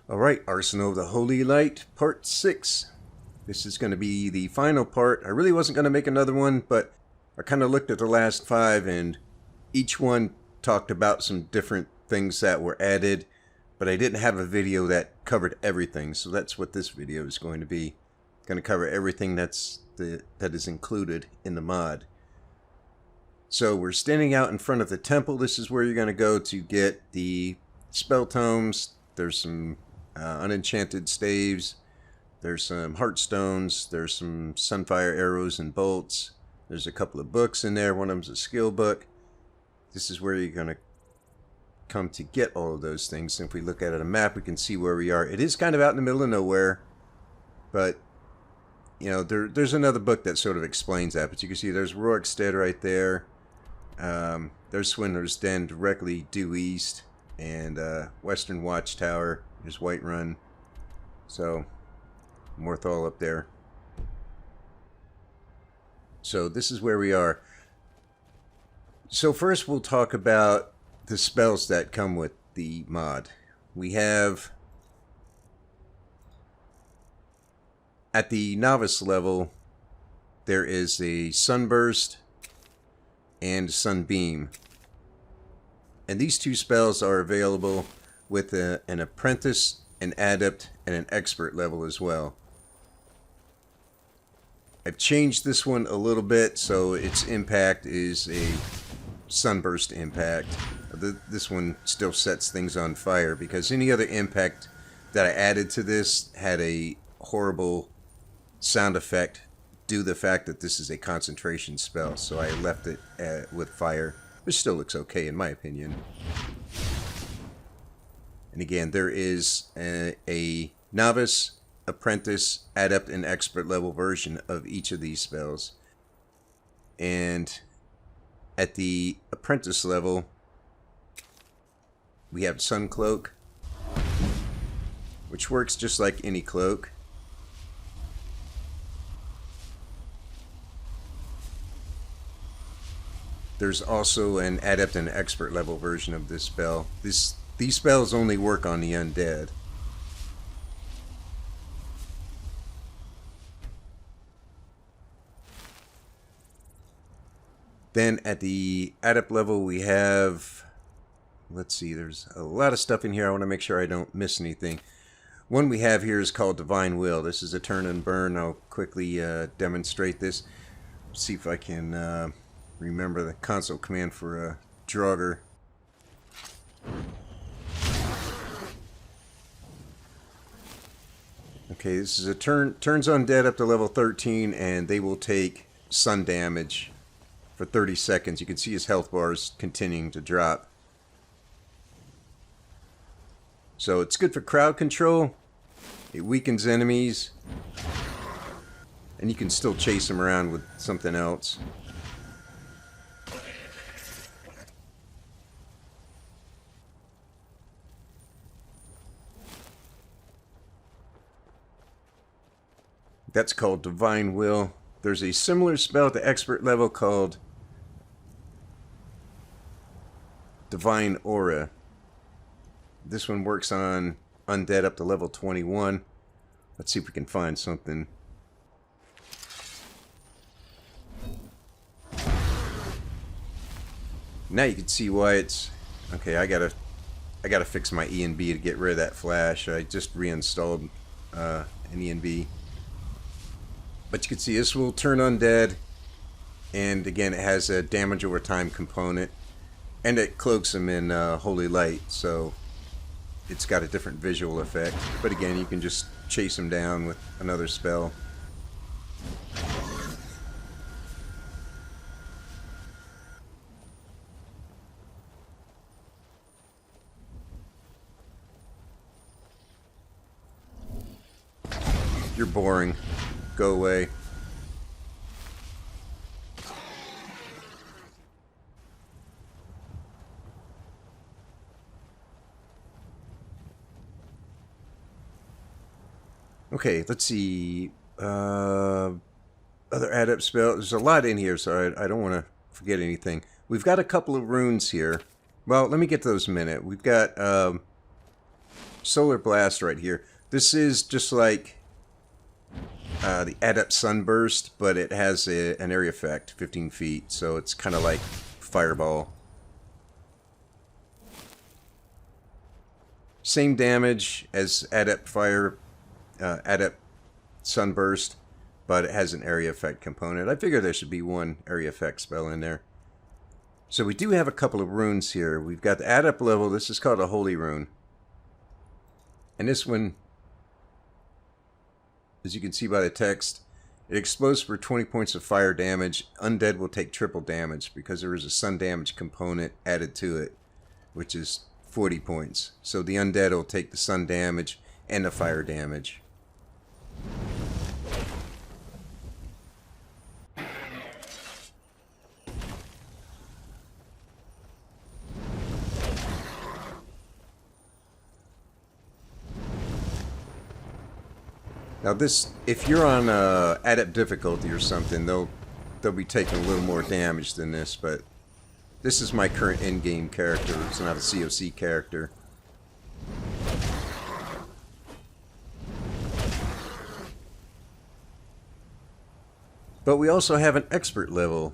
Alright, Arsenal of the Holy Light, Part 6. This is going to be the final part. I really wasn't going to make another one, but I kind of looked at the last 5, and each one talked about some different things that were added, but I didn't have a video that covered everything, so that's what this video is going to be. Going to cover everything that is included in the mod. So we're standing out in front of the temple. This is where you're going to go to get the spell tomes. There's some unenchanted staves. There's some heartstones. There's some sunfire arrows and bolts. There's a couple of books in there. One of them's a skill book. This is where you're going to come to get all of those things. And if we look at a map, we can see where we are. It is kind of out in the middle of nowhere, but you know, there's another book that sort of explains that. But you can see there's Rorikstead right there. There's Swindler's Den directly due east, and Western Watchtower. There's Whiterun. So Morthal up there. So this is where we are. So first we'll talk about the spells that come with the mod. We have, at the novice level, there is a Sunburst and Sunbeam. And these two spells are available with an apprentice, an adept, and an expert level as well. I've changed this one a little bit, so its impact is a Sunburst impact. This one still sets things on fire, because any other impact that I added to this had a horrible sound effect due to the fact that this is a concentration spell, so I left it with fire, which still looks okay in my opinion. And again, there is a novice, apprentice, adept, and expert level version of each of these spells. And at the apprentice level, we have Sun Cloak, which works just like any cloak. There's also an adept and expert level version of this spell. These spells only work on the undead. Then at the adept level we have, let's see, there's a lot of stuff in here. I want to make sure I don't miss anything. One we have here is called Divine Will. This is a turn and burn. I'll quickly demonstrate this. See if I can remember the console command for a Draugr. Okay, this is a turns undead up to level 13, and they will take sun damage for 30 seconds. You can see his health bars continuing to drop. So it's good for crowd control. It weakens enemies, and you can still chase them around with something else. That's called Divine Will. There's a similar spell at the expert level called Divine Aura. This one works on undead up to level 21. Let's see if we can find something. Now you can see why it's okay. I gotta fix my E and B to get rid of that flash. I just reinstalled an E and B. But you can see this will turn undead, and again it has a damage over time component, and it cloaks them in holy light, so it's got a different visual effect. But again, you can just chase them down with another spell. You're boring. Go away. Okay, let's see. Other adept spell. There's a lot in here, so I don't want to forget anything. We've got a couple of runes here. Well, let me get to those in a minute. We've got Solar Blast right here. This is just like the Adept Sunburst, but it has an area effect, 15 feet, so it's kind of like Fireball. Same damage as Adept Sunburst, but it has an area effect component. I figure there should be one area effect spell in there. So we do have a couple of runes here. We've got the Adept level. This is called a Holy Rune. And this one, as you can see by the text, it explodes for 20 points of fire damage. Undead will take triple damage because there is a sun damage component added to it, which is 40 points. So the undead will take the sun damage and the fire damage. Now this, if you're on Adept difficulty or something, they'll be taking a little more damage than this, but this is my current in-game character. It's not a COC character. But we also have an expert level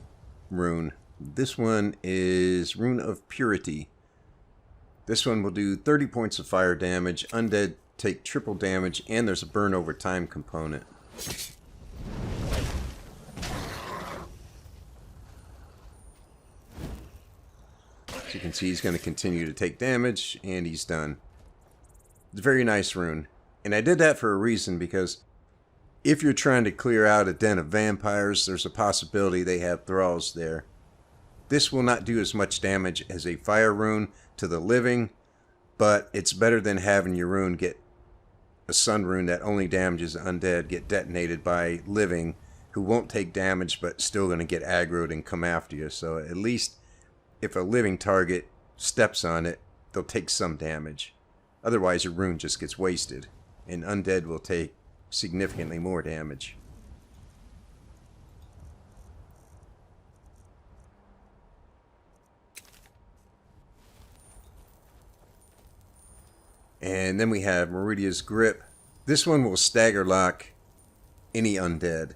rune. This one is Rune of Purity. This one will do 30 points of fire damage. Undead take triple damage, and there's a burn over time component. As you can see, he's going to continue to take damage, and he's done. It's a very nice rune. And I did that for a reason, because if you're trying to clear out a den of vampires, there's a possibility they have thralls there. This will not do as much damage as a fire rune to the living, but it's better than having your rune get a sun rune that only damages undead get detonated by living who won't take damage but still going to get aggroed and come after you. So at least if a living target steps on it, they'll take some damage. Otherwise your rune just gets wasted, and undead will take significantly more damage. And then we have Meridia's Grip. This one will stagger lock any undead.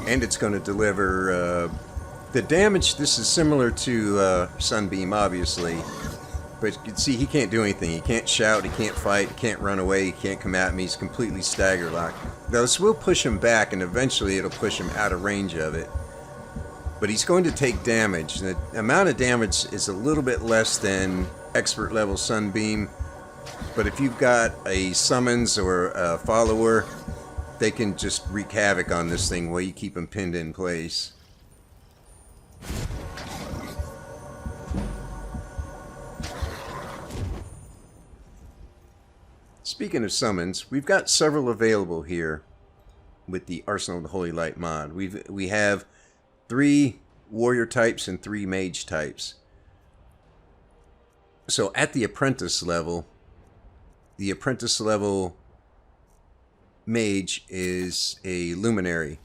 And it's going to deliver the damage. This is similar to Sunbeam, obviously. But you can see he can't do anything. He can't shout, he can't fight, he can't run away, he can't come at me. He's completely stagger locked. Now this will push him back, and eventually it'll push him out of range of it. But he's going to take damage. The amount of damage is a little bit less than expert level Sunbeam. But if you've got a summons or a follower, they can just wreak havoc on this thing while you keep him pinned in place. Speaking of summons, we've got several available here with the Arsenal of the Holy Light mod. We have 3 warrior types and 3 mage types. So at the apprentice level mage is a luminary.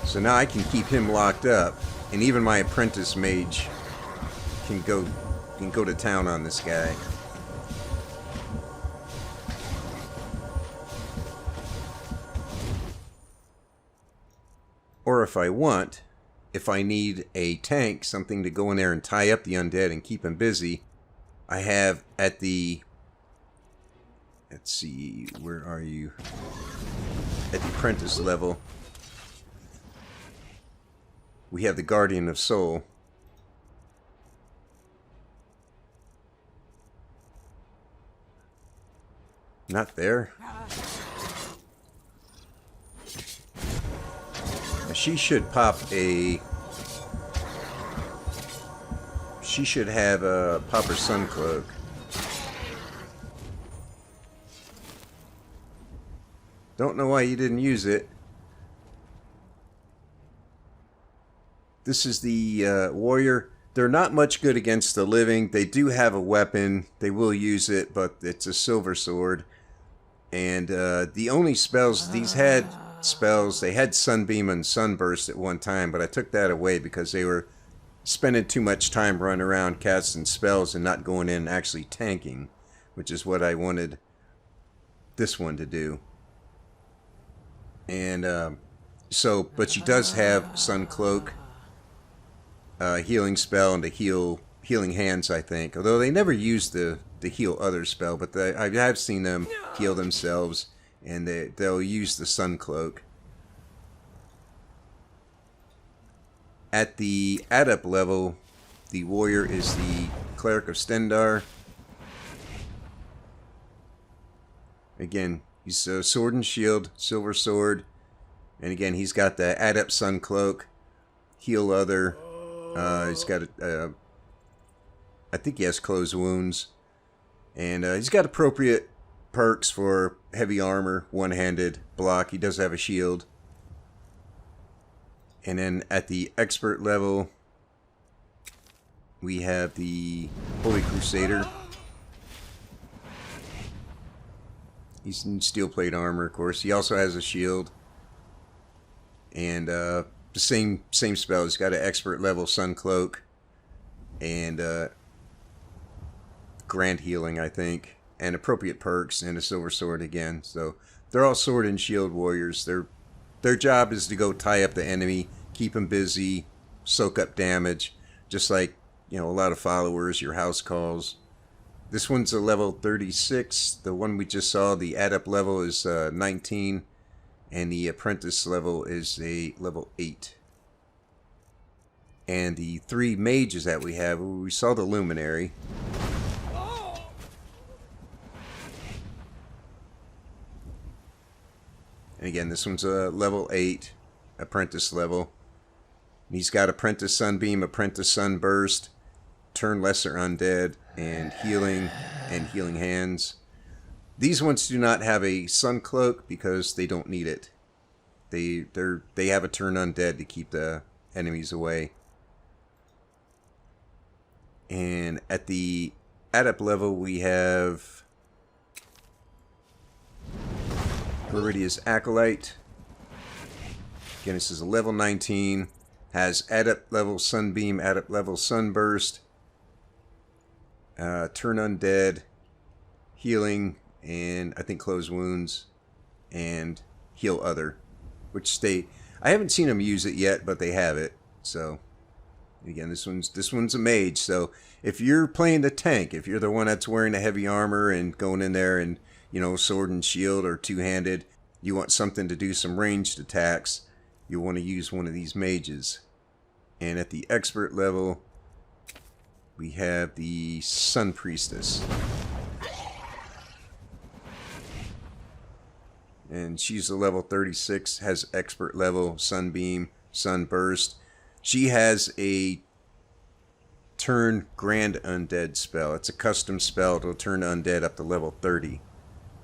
So now I can keep him locked up, and even my apprentice mage can go to town on this guy. Or if I want, if I need a tank, something to go in there and tie up the undead and keep him busy, I have at the, let's see, where are you? At the apprentice level, we have the Guardian of Soul. Not there. Now she should pop a... She should have a Popper Sun Cloak. Don't know why you didn't use it. This is the warrior. They're not much good against the living. They do have a weapon. They will use it, but it's a silver sword. And the only spells, these had spells, they had Sunbeam and Sunburst at one time, but I took that away because they were spending too much time running around casting spells and not going in and actually tanking, which is what I wanted this one to do. And but she does have Sun Cloak, healing spell, and the healing hands, I think. Although they never use the heal other spell, but I have seen them heal themselves, and they'll use the Sun Cloak. At the adept level, the warrior is the Cleric of Stendar. Again, he's a sword and shield, silver sword, and again he's got the adept Sun Cloak, heal other. He's got I think he has closed wounds, and he's got appropriate perks for heavy armor, one-handed block. He does have a shield. And then at the expert level, we have the Holy Crusader. He's in steel plate armor, of course. He also has a shield. And the same spell. He's got an expert level Sun Cloak. And grand healing, I think. And appropriate perks, and a silver sword again. So they're all sword and shield warriors. Their job is to go tie up the enemy, keep them busy, soak up damage, just like, you know, a lot of followers, your house calls. This one's a level 36. The one we just saw, the adept level, is 19, and the apprentice level is a level 8. And the 3 mages that we have, we saw the luminary. And again, this one's a level 8, apprentice level. And he's got apprentice Sunbeam, apprentice Sunburst, turn lesser undead, and healing hands. These ones do not have a Sun Cloak because they don't need it. They have a turn undead to keep the enemies away. And at the adept level, we have Meridia's Acolyte. Again, this is a level 19. Has adept level Sunbeam, adept level Sunburst, turn undead, healing, and I think close wounds, and heal other, which I haven't seen them use it yet, but they have it. So again, this one's a mage. So if you're playing the tank, if you're the one that's wearing the heavy armor and going in there and, you know, sword and shield or two-handed, you want something to do some ranged attacks, you want to use one of these mages. And at the expert level, we have the Sun Priestess. And she's a level 36, has expert level Sunbeam, Sunburst. She has a turn Grand Undead spell. It's a custom spell. It'll turn undead up to level 30.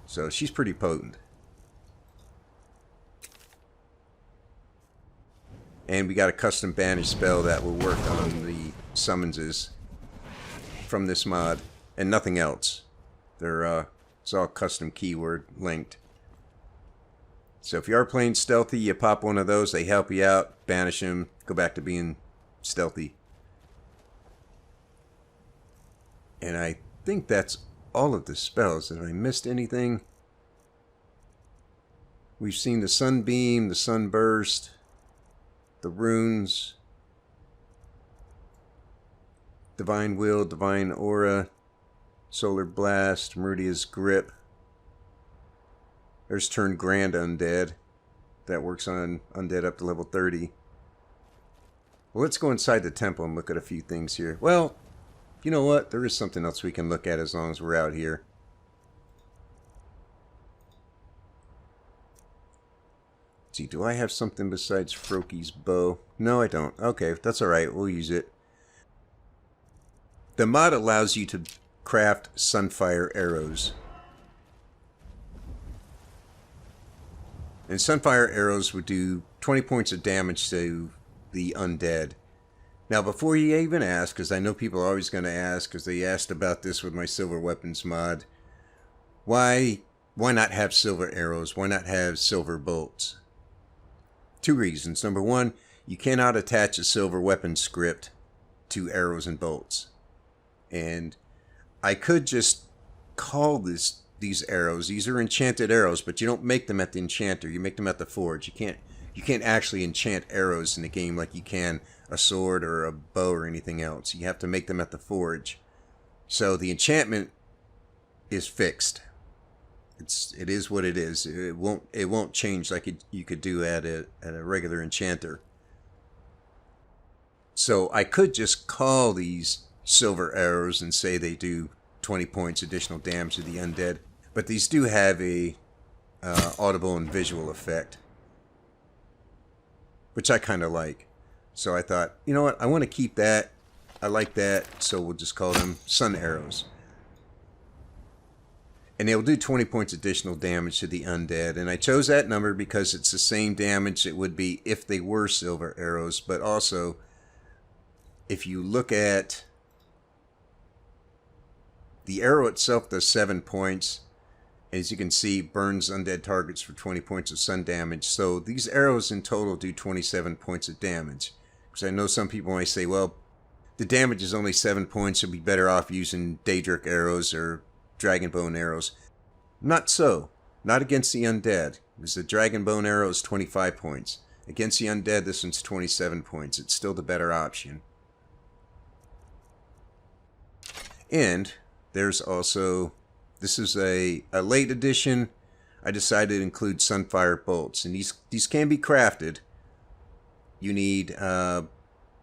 So she's pretty potent. And we got a custom banish spell that will work on the summonses from this mod, and nothing else. It's all custom keyword linked. So if you are playing stealthy, you pop one of those, they help you out, banish them, go back to being stealthy. And I think that's all of the spells. Have I missed anything? We've seen the Sunbeam, the Sunburst, the runes, Divine Will, Divine Aura, Solar Blast, Meridia's Grip. There's Turn Grand Undead. That works on undead up to level 30. Well, let's go inside the temple and look at a few things here. Well, you know what? There is something else we can look at as long as we're out here. Let's see, do I have something besides Froki's bow? No, I don't. Okay, that's alright. We'll use it. The mod allows you to craft Sunfire arrows. And Sunfire arrows would do 20 points of damage to the undead. Now, before you even ask, because I know people are always going to ask, because they asked about this with my silver weapons mod, why not have silver arrows? Why not have silver bolts? Two reasons. Number one, you cannot attach a silver weapon script to arrows and bolts. And I could just call these arrows. These are enchanted arrows, but you don't make them at the enchanter. You make them at the forge. You can't actually enchant arrows in the game like you can a sword or a bow or anything else. You have to make them at the forge. So the enchantment is fixed. It is what it is. It won't change like you could do at a regular enchanter. So I could just call these silver arrows and say they do 20 points additional damage to the undead, but these do have a audible and visual effect, which I kind of like. So I thought, you know what, I want to keep that. I like that, so we'll just call them sun arrows. And they'll do 20 points additional damage to the undead. And I chose that number because it's the same damage it would be if they were silver arrows. But also, if you look at the arrow itself, does 7 points. As you can see, burns undead targets for 20 points of sun damage. So these arrows in total do 27 points of damage. Because I know some people might say, well, the damage is only 7 points. You'll be better off using Daedric arrows or Dragonbone arrows. Not so. Not against the undead. Because the Dragonbone arrow is 25 points. Against the undead, this one's 27 points. It's still the better option. And there's also, this is a late edition. I decided to include Sunfire bolts. And these can be crafted. You need 1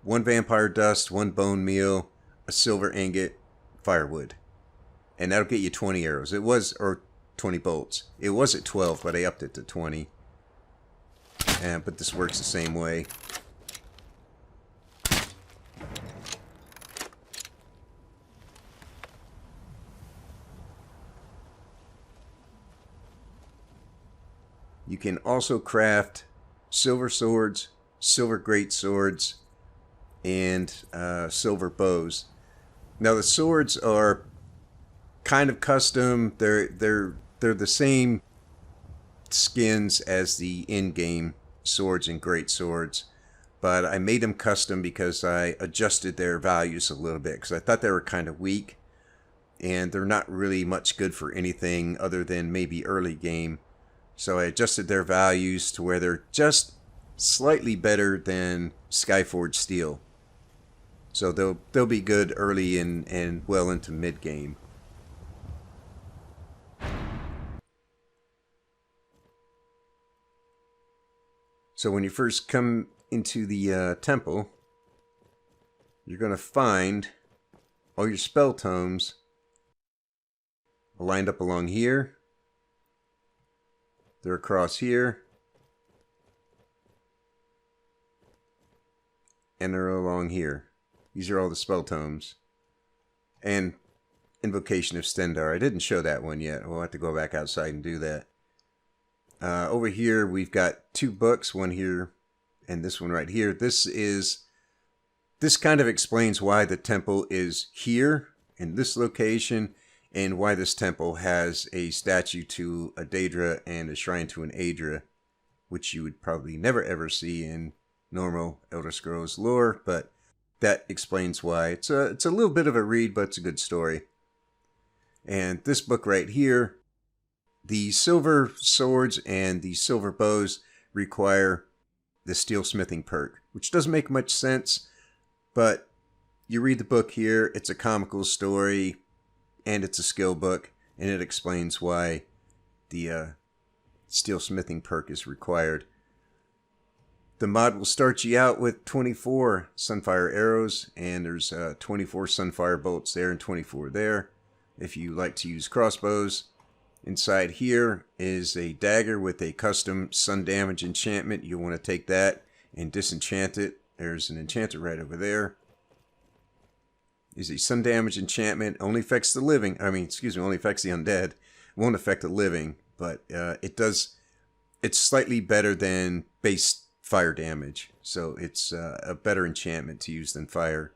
vampire dust, 1 bone meal, a silver ingot, firewood. And that'll get you 20 arrows. It was, or 20 bolts. It was at 12, but I upped it to 20. But this works the same way. You can also craft silver swords, silver great swords, and silver bows. Now the swords are kind of custom. They're the same skins as the in-game swords and great swords, but I made them custom because I adjusted their values a little bit because I thought they were kind of weak and they're not really much good for anything other than maybe early game. So I adjusted their values to where they're just slightly better than Skyforged steel. So they'll be good early and well into mid game. So when you first come into the temple, you're going to find all your spell tomes lined up along here. They're across here. And they're along here. These are all the spell tomes. And Invocation of Stendarr. I didn't show that one yet. We'll have to go back outside and do that. Over here we've got 2 books, one here and this one right here. This kind of explains why the temple is here in this location and why this temple has a statue to a Daedra and a shrine to an Aedra, which you would probably never ever see in normal Elder Scrolls lore, but that explains why. It's a little bit of a read, but it's a good story. And this book right here, the silver swords and the silver bows require the steelsmithing perk, which doesn't make much sense, but you read the book here, it's a comical story, and it's a skill book, and it explains why the steelsmithing perk is required. The mod will start you out with 24 Sunfire arrows, and there's 24 Sunfire bolts there and 24 there. If you like to use crossbows, inside here is a dagger with a custom sun damage enchantment. You'll want to take that and disenchant it. There's an enchanter right over there. Is a sun damage enchantment. Only affects the living. Only affects the undead. Won't affect the living, but it does. It's slightly better than base fire damage. so it's a better enchantment to use than fire.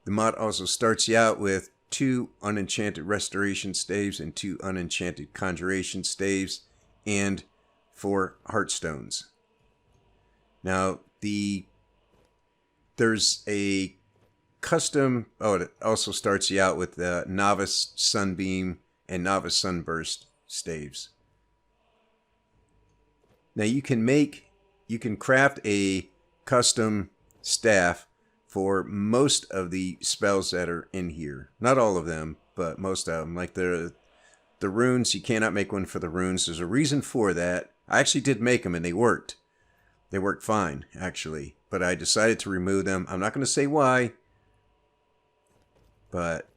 The mod also starts you out with 2 unenchanted restoration staves and 2 unenchanted conjuration staves and 4 heartstones. Now there's a custom, it also starts you out with the novice sunbeam and novice sunburst staves. Now you can craft a custom staff for most of the spells that are in here. Not all of them, but most of them. Like the runes, you cannot make one for the runes. There's a reason for that. I actually did make them and they worked. They worked fine, actually. But I decided to remove them. I'm not going to say why. But,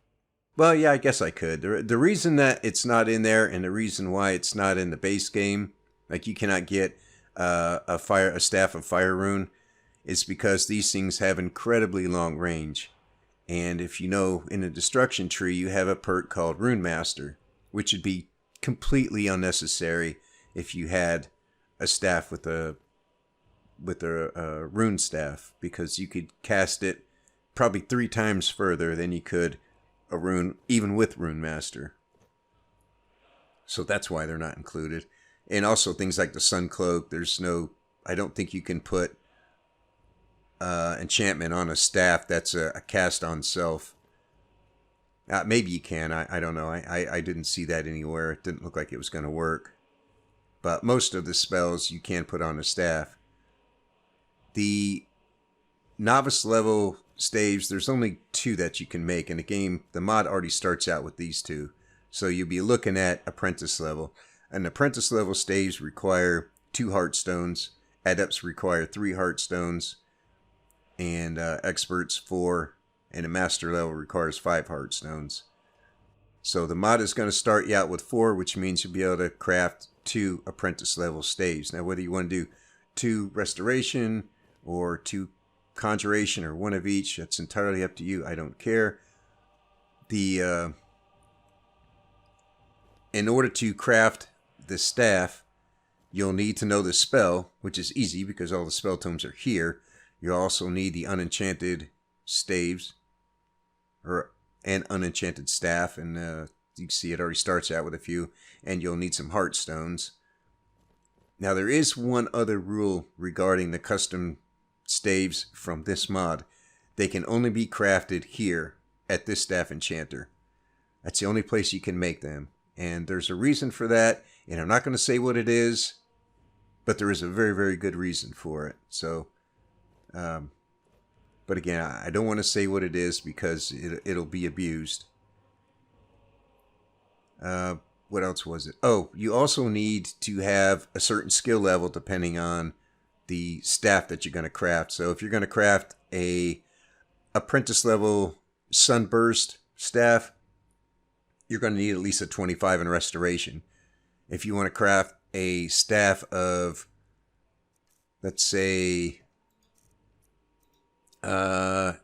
well, yeah, I guess I could. The reason that it's not in there and the reason why it's not in the base game, like you cannot get a staff of fire rune, is because these things have incredibly long range. And if you know, in the destruction tree, you have a perk called Rune Master, which would be completely unnecessary if you had a staff with a rune staff, because you could cast it probably 3 times further than you could a rune, even with Rune Master. So that's why they're not included. And also things like the Sun Cloak, I don't think you can put enchantment on a staff that's a cast on self. Maybe you can, I don't know. I didn't see that anywhere. It didn't look like it was going to work. But most of the spells you can put on a staff. The novice level staves, there's only 2 that you can make in the game. The mod already starts out with these 2. So you'll be looking at apprentice level. And apprentice level staves require 2 heartstones. Adepts require 3 heartstones. And experts 4. And a master level requires 5 heartstones. So the mod is going to start you out with 4, which means you'll be able to craft 2 apprentice level staves. Now whether you want to do 2 restoration or 2 conjuration or 1 of each, that's entirely up to you. I don't care. In order to craft the staff, you'll need to know the spell, which is easy because all the spell tomes are here. You'll also need the unenchanted staves and unenchanted staff, and you can see it already starts out with a few, and you'll need some heartstones. Now there is one other rule regarding the custom staves from this mod. They can only be crafted here at this staff enchanter. That's the only place you can make them. And there's a reason for that, and I'm not going to say what it is, but there is a very, very good reason for it. So, but again, I don't want to say what it is because it'll be abused. What else was it? Oh, you also need to have a certain skill level depending on the staff that you're going to craft. So if you're going to craft a apprentice level sunburst staff, you're going to need at least a 25 in restoration. If you want to craft a staff of, let's say,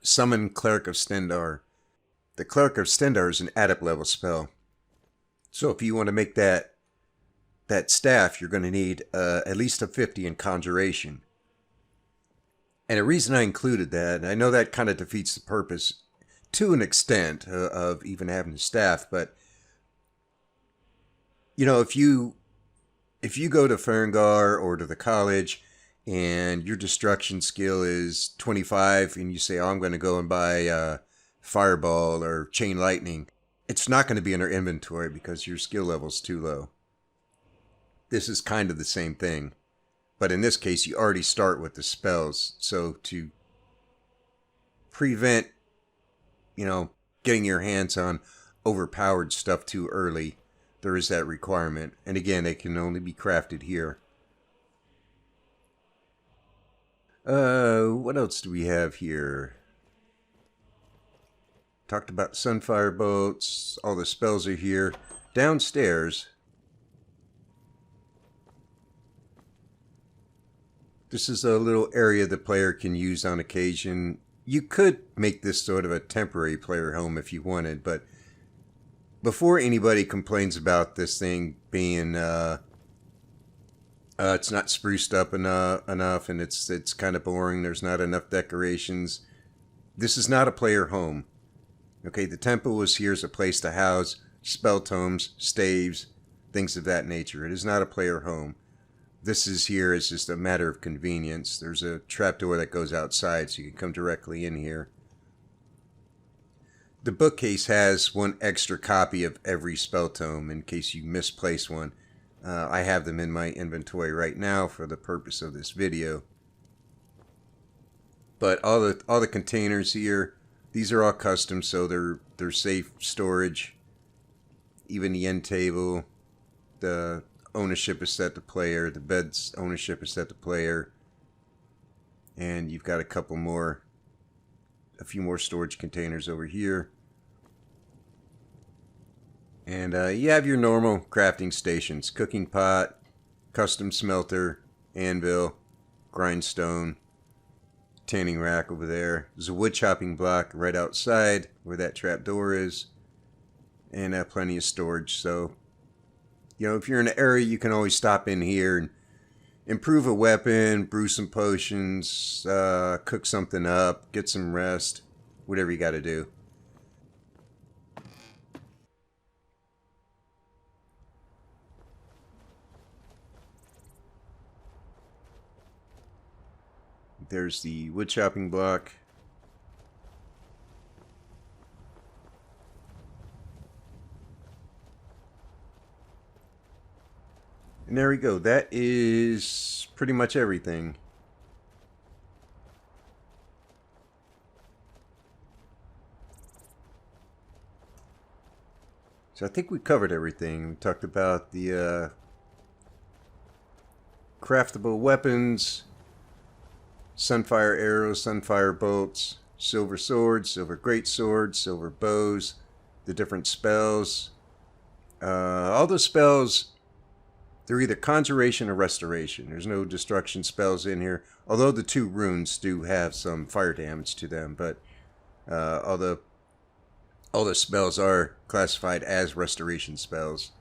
summon Cleric of Stendarr. The Cleric of Stendarr is an adept level spell. So if you want to make that staff, you're going to need at least a 50 in conjuration. And the reason I included that, I know that kind of defeats the purpose to an extent of even having a staff, but you know, if you go to Farengar or to the college and your destruction skill is 25 and you say, oh, I'm going to go and buy Fireball or Chain Lightning, it's not going to be in our inventory because your skill level's too low. This is kind of the same thing. But in this case, you already start with the spells. So to prevent, you know, getting your hands on overpowered stuff too early, there is that requirement. And again, they can only be crafted here. What else do we have here? Talked about Sunfire Boats. All the spells are here. Downstairs, this is a little area the player can use on occasion. You could make this sort of a temporary player home if you wanted, but before anybody complains about this thing being It's not spruced up enough, and it's kind of boring. There's not enough decorations. This is not a player home. Okay, the temple was here as a place to house spell tomes, staves, things of that nature. It is not a player home. This is here as just a matter of convenience. There's a trapdoor that goes outside, so you can come directly in here. The bookcase has one extra copy of every spell tome in case you misplace one. I have them in my inventory right now for the purpose of this video. But all the containers here, these are all custom, so they're safe storage. Even the end table, the ownership is set to player, the bed's ownership is set to player, and you've got a few more storage containers over here. And you have your normal crafting stations: cooking pot, custom smelter, anvil, grindstone, tanning rack over there. There's a wood chopping block right outside where that trap door is, and plenty of storage. So, if you're in an area, you can always stop in here and improve a weapon, brew some potions, cook something up, get some rest, whatever you got to do. There's the wood chopping block. And there we go. That is pretty much everything. So I think we covered everything. We talked about the craftable weapons, sunfire arrows, sunfire bolts, silver swords, silver greatswords, silver bows, the different spells. All the spells, they're either conjuration or restoration. There's no destruction spells in here, although the 2 runes do have some fire damage to them, but all the spells are classified as restoration spells.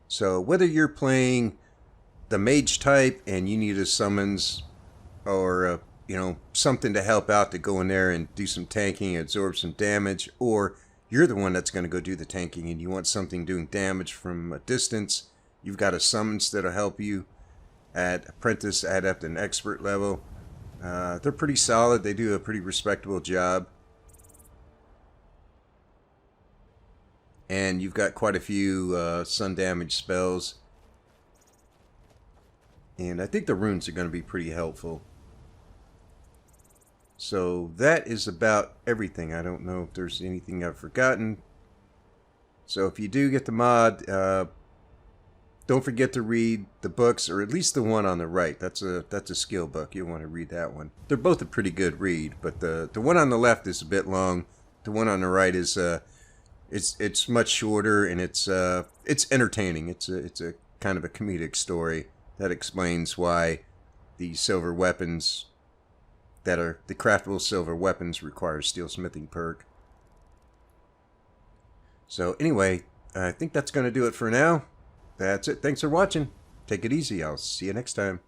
So whether you're playing the mage type and you need a summons or something to help out to go in there and do some tanking, absorb some damage, or you're the one that's going to go do the tanking and you want something doing damage from a distance, you've got a summons that'll help you at apprentice, adept, and expert level. They're pretty solid. They do a pretty respectable job. And you've got quite a few sun damage spells. And I think the runes are going to be pretty helpful. So that is about everything. I don't know if there's anything I've forgotten. So if you do get the mod, don't forget to read the books, or at least the one on the right. That's a skill book. You'll want to read that one. They're both a pretty good read, but the one on the left is a bit long. The one on the right is it's much shorter, and it's entertaining. It's a kind of a comedic story that explains why the silver weapons that are the craftable silver weapons require steelsmithing perk. So anyway, I think that's going to do it for now. That's it. Thanks for watching. Take it easy. I'll see you next time.